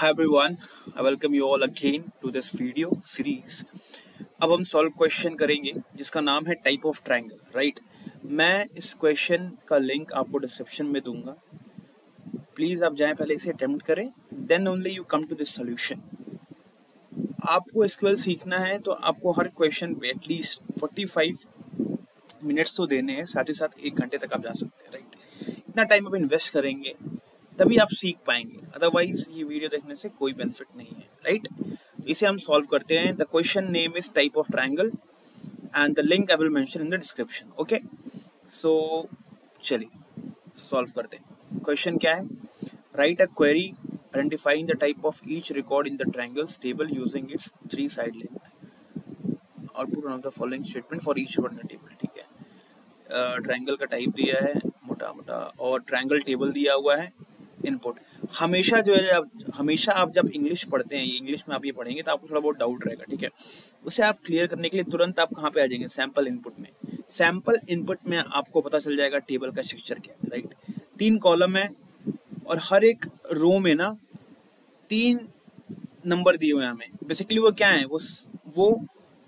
Hi everyone, I welcome you all again to this video series. अब हम solve question करेंगे जिसका नाम है टाइप ऑफ ट्रायंगल, राइट। मैं इस क्वेश्चन का लिंक आपको डिस्क्रिप्शन में दूंगा, प्लीज आप जाएं, पहले इसे अटेम्प्ट करें, then only you come to this solution. आपको एसक्यूएल सीखना है तो आपको हर क्वेश्चन पे एटलीस्ट 45 मिनट्स तो देने हैं, साथ ही साथ 1 घंटे तक आप जा सकते हैं, राइट। इतना टाइम आप इन्वेस्ट करेंगे तभी आप सीख पाएंगे, अदरवाइज ये वीडियो देखने से कोई बेनिफिट नहीं है, राइट। इसे हम सॉल्व करते हैं। The question name is type of triangle and the link I will mention in the description. Okay, so चलिए सॉल्व करते हैं। क्वेश्चन क्या है? Write a query identifying the type of each record in the triangles table using its 3 side length. Output of the following statement for each record in the table. ठीक है, triangle का type दिया है मोटा मोटा और ट्रायंगल टेबल दिया हुआ है। इनपुट हमेशा जो है, हमेशा आप जब इंग्लिश पढ़ते हैं, ये इंग्लिश में आप ये पढ़ेंगे तो आपको थोड़ा बहुत डाउट रहेगा, ठीक है। उसे आप क्लियर करने के लिए तुरंत आप कहाँ पे आ जाएंगे? सैंपल इनपुट में। सैंपल इनपुट में आपको पता चल जाएगा टेबल का स्ट्रक्चर क्या है, राइट। 3 कॉलम है और हर एक रो में ना 3 नंबर दिए हुए हैं हमें। बेसिकली वो क्या है, वो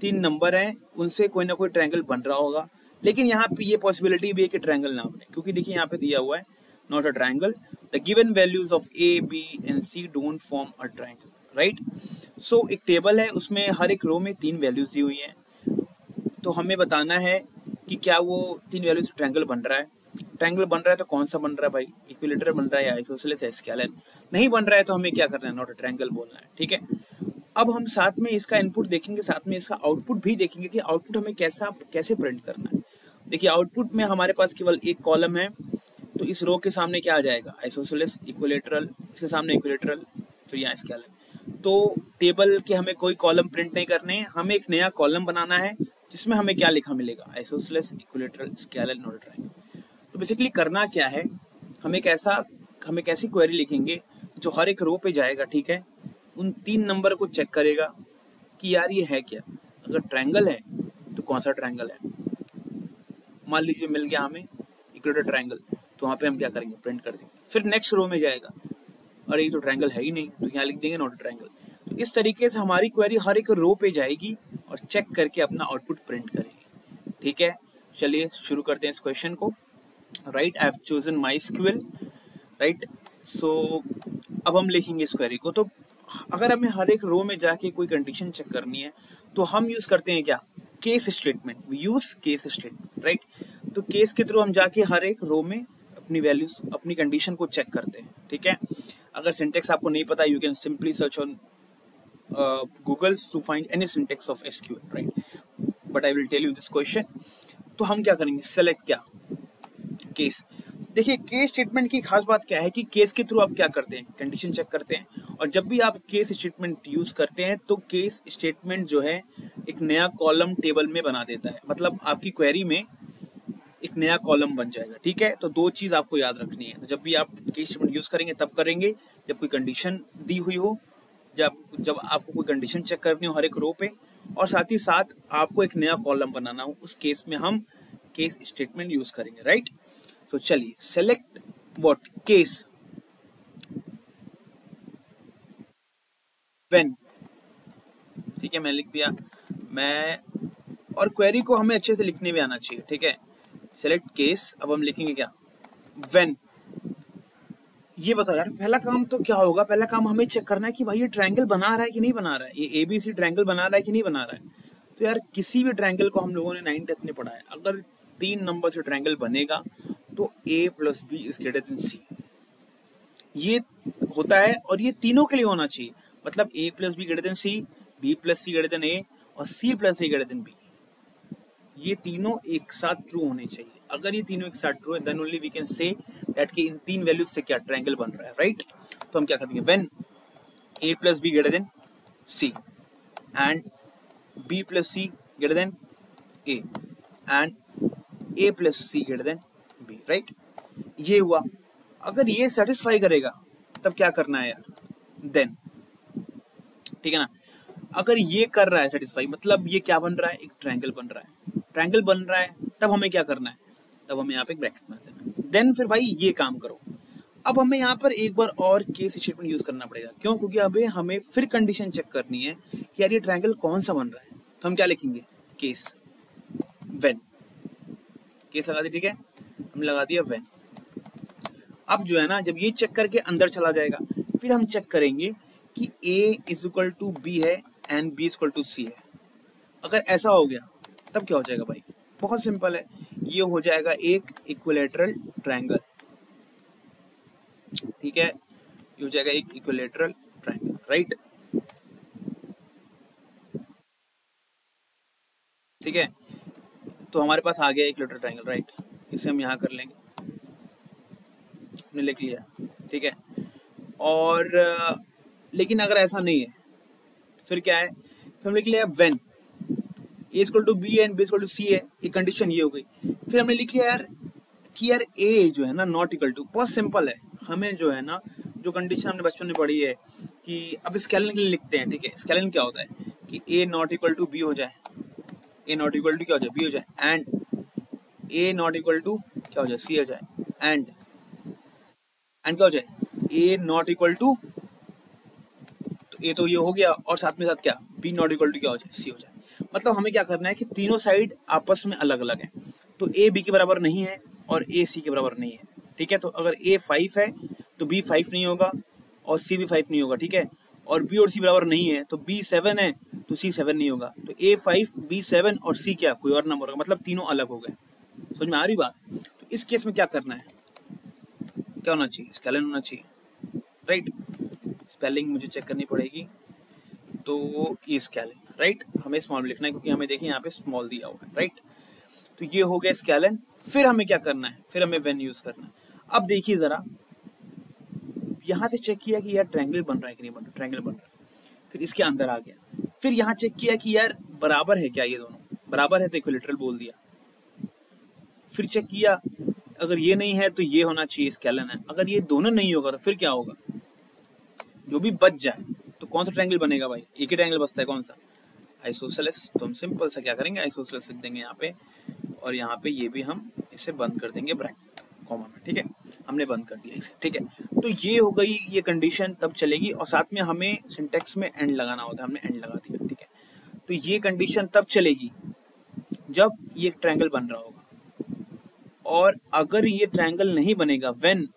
3 नंबर हैं, उनसे कोई ना कोई ट्रायंगल बन रहा होगा। लेकिन यहाँ पे ये पॉसिबिलिटी भी है कि ट्रायंगल ना बने, क्योंकि देखिए यहाँ पे दिया हुआ है not a triangle, the given values of A, B and C don't form a triangle, right? So एक टेबल है, उसमें हर एक रो में 3 वैल्यूज दी हुई हैं, तो हमें बताना है कि क्या वो 3 वैल्यूज ट्रायंगल बन रहा है। ट्रायंगल बन रहा है तो कौन सा बन रहा है भाई? इक्विलेटरल बन रहा है या आइसोसेलेस या स्केलर? नहीं बन रहा है तो हमें क्या करना है? नॉट अ ट्रायंगल बोलना है, ठीक है। अब हम साथ में इसका इनपुट देखेंगे, साथ में इसका आउटपुट भी देखेंगे कि आउटपुट हमें कैसे प्रिंट करना है। देखिए आउटपुट में हमारे पास केवल एक कॉलम है, तो इस रो के सामने क्या आ जाएगा? आइसोसेलेस, इक्विलेटरल, इसके सामने इक्विलेटरल, फिर यहाँ स्केलर। तो टेबल के हमें कोई कॉलम प्रिंट नहीं करने हैं, हमें एक नया कॉलम बनाना है जिसमें हमें क्या लिखा मिलेगा? Isosceles, equilateral, scalar, not a triangle. तो बेसिकली करना क्या है, हमें कैसी क्वेरी लिखेंगे जो हर एक रो पे जाएगा, ठीक है, उन 3 नंबर को चेक करेगा कि यार ये है क्या। अगर ट्रायंगल है तो कौन सा ट्रायंगल है। मान लीजिए मिल गया हमें इक्विलेटरल ट्रायंगल, तो वहाँ पे हम क्या करेंगे? प्रिंट कर देंगे। फिर नेक्स्ट रो में जाएगा, अरे ये तो ट्रायंगल है ही नहीं, तो यहाँ लिख देंगे नॉट ट्रायंगल। तो इस तरीके से हमारी क्वेरी हर एक रो पे जाएगी और चेक करके अपना आउटपुट प्रिंट करेगी, ठीक है। चलिए शुरू करते हैं इस क्वेश्चन को। Right, I have chosen MySQL, right. So अब हम लिखेंगे इस क्वेरी को। तो अगर हमें हर एक रो में जाके कोई कंडीशन चेक करनी है तो हम यूज करते हैं क्या? Case statement. We use case statement, right. तो केस के थ्रू हम जाके हर एक रो में अपनी वैल्यूज, अपनी कंडीशन को चेक करते हैं, ठीक है। अगर सिंटेक्स आपको नहीं पता, you can simply search on Google to find any syntax of SQL, right, but I will tell you this question. तो हम क्या करेंगे? सेलेक्ट क्या? केस। देखिए केस स्टेटमेंट की खास बात क्या है कि केस के थ्रू आप क्या करते हैं? कंडीशन चेक करते हैं। और जब भी आप केस स्टेटमेंट यूज करते हैं तो केस स्टेटमेंट जो है एक नया कॉलम टेबल में बना देता है, मतलब आपकी क्वेरी में एक नया कॉलम बन जाएगा, ठीक है। तो 2 चीज आपको याद रखनी है। तो जब भी आप केस स्टेटमेंट यूज करेंगे तब करेंगे जब कोई कंडीशन दी हुई हो, जब आपको कोई कंडीशन चेक करनी हो हर एक रो पे, और साथ ही साथ आपको एक नया कॉलम बनाना हो, उस केस में हम केस स्टेटमेंट यूज करेंगे, राइट। तो चलिए सेलेक्ट व्हाट? केस व्हेन, ठीक है, मैं लिख दिया। मैं और क्वेरी को हमें अच्छे से लिखने भी आना चाहिए, ठीक है। सेलेक्ट केस, अब हम लिखेंगे क्या? व्हेन। ये बताओ यार, पहला काम तो क्या होगा? पहला काम हमें चेक करना है कि भाई ये ट्रायंगल बना रहा है कि नहीं बना रहा है, ये ABC ट्रायंगल बना रहा है कि नहीं बना रहा है। तो यार किसी भी ट्रायंगल को हम लोगों ने 9th में पढ़ा है, अगर 3 नंबर से ट्रायंगल बनेगा तो A + B > C ये होता है, और ये तीनों के लिए होना चाहिए। मतलब A + B > C, B + C > A और C + A > B, ये तीनों एक साथ ट्रू होने चाहिए। अगर ये तीनों एक साथ ट्रू है then only we can say that कि इन 3 वैल्यूज से क्या ट्रायंगल बन रहा है, राइट। तो हम क्या करेंगे? When A + B > C and B + C > A and A + C > B, right. ये हुआ। अगर ये सेटिस्फाई करेगा तब क्या करना है यार? देन, ठीक है ना। अगर ये कर रहा है सेटिस्फाई, मतलब ये क्या बन रहा है? एक ट्रायंगल बन रहा है। ट्रायंगल बन रहा है तब हमें क्या करना है? तब हमें यहाँ पे एक ब्रैकेट बना देना। देन फिर भाई ये काम करो, अब हमें यहाँ पर एक बार और केस स्टेटमेंट यूज करना पड़ेगा। क्यों? क्योंकि अभी हमें फिर कंडीशन चेक करनी है कि यार ये ट्रायंगल कौन सा बन रहा है। तो हम क्या लिखेंगे? Case when. केस लगा दी, ठीक है, हमने लगा दिया व्हेन। अब जो है ना, जब ये चेक करके अंदर चला जाएगा, फिर हम चेक करेंगे कि a is equal to B है and b is equal to C है। अगर ऐसा हो गया तब क्या हो जाएगा भाई? बहुत सिंपल है, ये हो जाएगा एक इक्विलैटरल ट्रायंगल। ठीक है, ये हो जाएगा एक इक्विलैटरल ट्रायंगल, राइट। ठीक है, तो हमारे पास आ गया इक्विलैटरल ट्रायंगल, राइट। इसे हम यहाँ कर लेंगे, हमने लिख लिया, ठीक है। और लेकिन अगर ऐसा नहीं है फिर क्या है? फिर हम लिख लिया when a equal to B and b equal to C है, ये कंडीशन ये हो गई। फिर हमने लिख लिया यार कि यार a जो है ना नॉट इक्वल टू, बहुत सिंपल है, हमें जो है ना जो कंडीशन हमने बचपन में पढ़ी है कि अब स्केलिन के लिए लिखते हैं, ठीक है। स्केलिन क्या होता है कि a not equal to B हो जाए, a नॉट इक्वल टू क्या हो जाए? b हो जाए, and a not equal to क्या हो जाए? c हो जाए, एंड क्या हो जाए? a नॉट इक्वल टू, तो a तो ये हो गया, और साथ में साथ क्या? b नॉट इक्वल टू क्या हो जाए? c हो जाए। मतलब हमें क्या करना है कि तीनों साइड आपस में अलग अलग है, तो a b के बराबर नहीं है और a c के बराबर नहीं है, ठीक है। तो अगर a 5 है तो b 5 नहीं होगा और c भी 5 नहीं होगा, ठीक है। और b और c बराबर नहीं है तो b 7 है तो c 7 नहीं होगा, तो a 5 b 7 और c क्या? कोई और नंबर होगा, मतलब तीनों अलग हो गए। समझ में आ रही बात? तो इस केस में क्या करना है? क्या होना चाहिए? स्केलिन होना चाहिए, राइट। स्पेलिंग मुझे चेक करनी पड़ेगी, तो ये स्केलिन, राइट। हमें स्मॉल लिखना है क्योंकि हमें देखिए यहाँ पे स्मॉल दिया हुआ है, राइट। तो ये हो गया स्केलिन। फिर हमें क्या करना है? फिर हमें व्हेन यूज करना है। अब देखिए जरा, यहाँ से चेक किया कि यार ट्रायंगल बन रहा है कि नहीं बन रहा, ट्रायंगल बन रहा है। फिर इसके अंदर आ गया, फिर यहाँ चेक किया कि यार बराबर है क्या, ये दोनों बराबर है तो इक्विलैटरल बोल दिया। फिर चेक किया अगर ये नहीं है तो ये होना चाहिए स्केलिन है, अगर ये दोनों नहीं होगा तो फिर क्या होगा? जो भी बच जाए, तो कौन सा ट्रायंगल बनेगा भाई? एक ही ट्रायंगल बचता है, कौन सा? आइसोसेलेस। तो हम सिंपल सा क्या करेंगे? आइसोसेलेस लिख देंगे यहाँ पे, और यहाँ पे ये भी हम इसे बंद कर देंगे ब्रैकेट कॉमा में, ठीक है। हमने बंद कर दिया इसे, ठीक है। तो ये हो गई ये कंडीशन, तब चलेगी। और साथ में हमें सिंटेक्स में एंड लगाना होता है, हमने एंड लगा दिया, ठीक है। तो ये कंडीशन तब चलेगी जब ये ट्रायंगल बन रहा होगा, और अगर ये ट्रायंगल नहीं बनेगा, when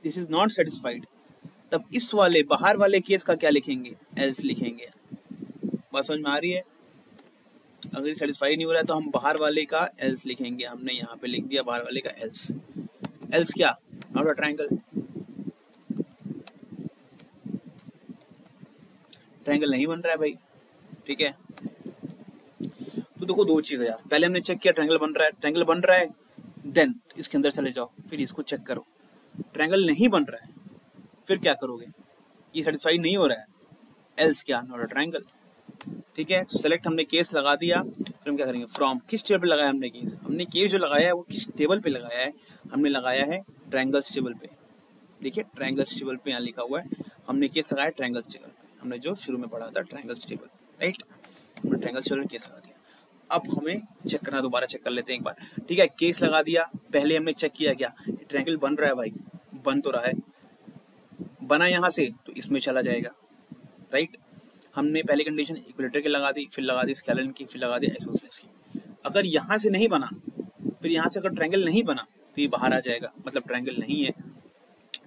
this is not satisfied, तब इस वाले बाहर वाले केस का क्या लिखेंगे? एल्स लिखेंगे। बात समझ में आ रही है? अगर सेटिस्फाई नहीं हो रहा है तो हम बाहर वाले का एल्स लिखेंगे। हमने यहाँ पे लिख दिया बाहर वाले का एल्स। एल्स क्या? Not a triangle. ट्रायंगल नहीं बन रहा है भाई, ठीक है। तो देखो दो चीज है यार, पहले हमने चेक किया ट्रायंगल बन रहा है, ट्रायंगल बन रहा है, देन इसके अंदर चले जाओ, फिर इसको चेक करो। ट्रायंगल नहीं बन रहा है, फिर क्या करोगे? ये सेटिस्फाई नहीं हो रहा है, एल्स क्या? नॉट अ ट्रायंगल, ठीक है। तो सेलेक्ट हमने केस लगा दिया। फिर हम क्या करेंगे? फ्रॉम। किस टेबल पे लगाया हमने केस? हमने केस जो लगाया है वो किस टेबल पे लगाया है? हमने लगाया है ट्रायंगल्स टेबल पे। देखिए ट्रायंगल्स टेबल पे यहाँ लिखा हुआ है, हमने केस लगाया ट्रायंगल्स टेबल पे। हमने जो शुरू में पढ़ा था ट्रायंगल्स टेबल, राइट। हमने ट्रायंगल्स टेबल में केस लगा दिया। अब हमें चेक करना, दोबारा चेक कर लेते हैं एक बार, ठीक है। केस लगा दिया, पहले हमने चेक किया क्या ट्रायंगल बन रहा है भाई, बन तो रहा है, बना यहाँ से तो इसमें चला जाएगा, राइट। हमने पहली कंडीशन इक्विलैटरल की लगा दी, फिर लगा दी स्केलिन की, फिर लगा दी आइसोसेलेस की। अगर यहाँ से नहीं बना, फिर यहाँ से अगर ट्रायंगल नहीं बना तो ये बाहर आ जाएगा, मतलब ट्रायंगल नहीं है,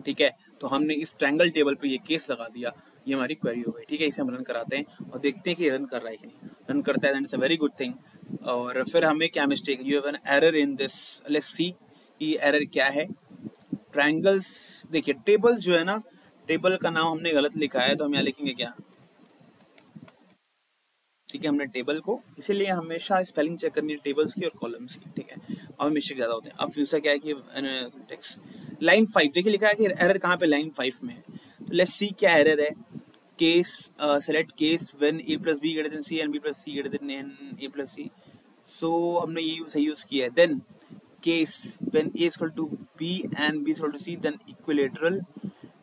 ठीक है। तो हमने इस ट्रायंगल टेबल पे ये केस लगा दिया, ये हमारी क्वेरी हो गई, ठीक है। इसे हम रन कराते हैं और देखते हैं कि रन कर रहा है कि नहीं। रन करता है, it's a very good thing. और फिर हमें क्या mistake, you have an error in this, let's see ये एरर क्या है। ट्रायंगल्स, देखिए टेबल्स जो है ना, टेबल का नाम हमने गलत लिखा है, तो हम यहाँ लिखेंगे क्या, ठीक है। हमने टेबल को, इसीलिए हमेशा स्पेलिंग चेक करनी है टेबल्स की और कॉलम्स की, ठीक है। और मिस्टेक ज़्यादा होते हैं। अब दूसरा क्या है कि टेक्स्ट लाइन 5, देखिए लिखा है कि एरर कहाँ पे, लाइन 5 में है। तो लेट्स सी क्या एरर है। Case select case when a plus B greater than C and b plus C greater than a plus C. So हमने ये सही यूज़ किया है। Then case when a equal to b and b equal to c, then equilateral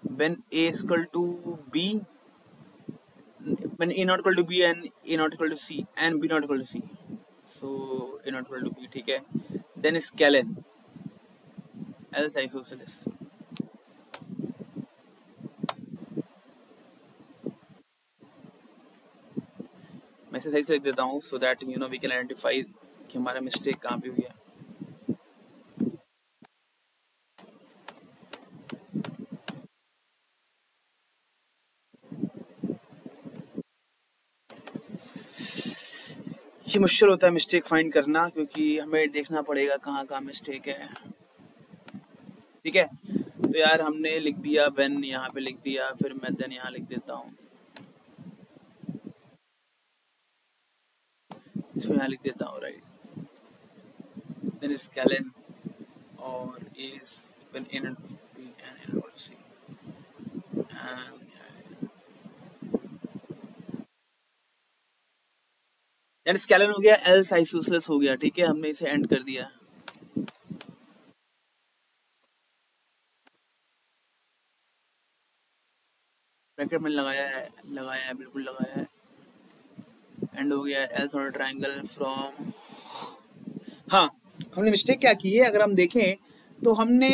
when a equal to b, when a not equal to b and a not equal to c and b not equal to c, so a not equal to b, ठीक है। then scalene else isosceles, मैं इसे सही से लिख देता हूँ so that you know we can identify कि हमारा मिस्टेक कहाँ पे हुई है। ये मुश्किल होता है मिस्टेक फाइंड करना, क्योंकि हमें देखना पड़ेगा कहाँ कहाँ मिस्टेक है। ठीक है, तो यार हमने लिख दिया व्हेन, यहाँ पे लिख दिया, फिर मैं देन यहाँ लिख देता हूँ, इसको यहाँ लिख देता हूँ, राइट। देन स्केलन और is when in and C and scalene हो गया, एल्स आइसोसेलेस हो गया। ठीक है, हमने इसे एंड कर दिया। ब्रैकेट में लगाया है बिल्कुल लगाया है। एंड हो गया एल्स ऑन ट्रायंगल फ्रॉम। हाँ, हमने मिस्टेक क्या की है, अगर हम देखें तो हमने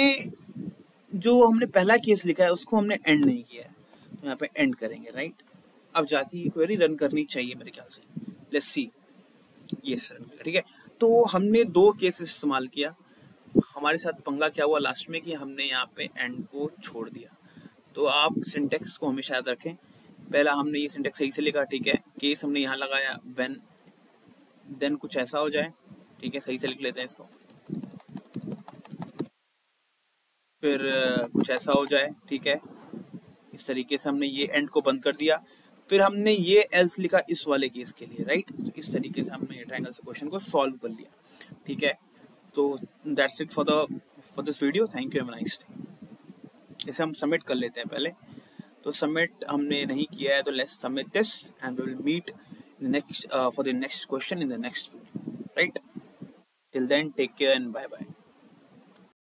पहला केस लिखा है उसको हमने एंड नहीं किया है, तो यहाँ पे एंड करेंगे, राइट। अब जाके ये क्वेरी रन करनी चाहिए मेरे ख्याल से। Let's see, yes run. ठीक है, तो हमने 2 केस इस्तेमाल किया। हमारे साथ पंगा क्या हुआ लास्ट में कि हमने यहाँ पे एंड को छोड़ दिया। तो आप सिंटेक्स को हमेशा याद रखें। पहला हमने ये सिंटेक्स सही से लिखा, ठीक है। केस हमने यहाँ लगाया व्हेन, देन कुछ ऐसा हो जाए, ठीक है, सही से लिख लेते हैं इसको। फिर कुछ ऐसा हो जाए, ठीक है। इस तरीके से हमने ये एंड को बंद कर दिया। फिर हमने ये एल्स लिखा इस वाले केस के लिए, राइट। तो इस तरीके से हमने ये ट्रायंगल से क्वेश्चन को सॉल्व कर लिया। ठीक है, तो that's it for this video. Thank you, have a nice day. इसे हम सबमिट कर लेते हैं पहले। तो सबमिट हमने नहीं किया है, तो let's submit this and we will meet next for the next question in the next video, right. Till then take care and bye bye.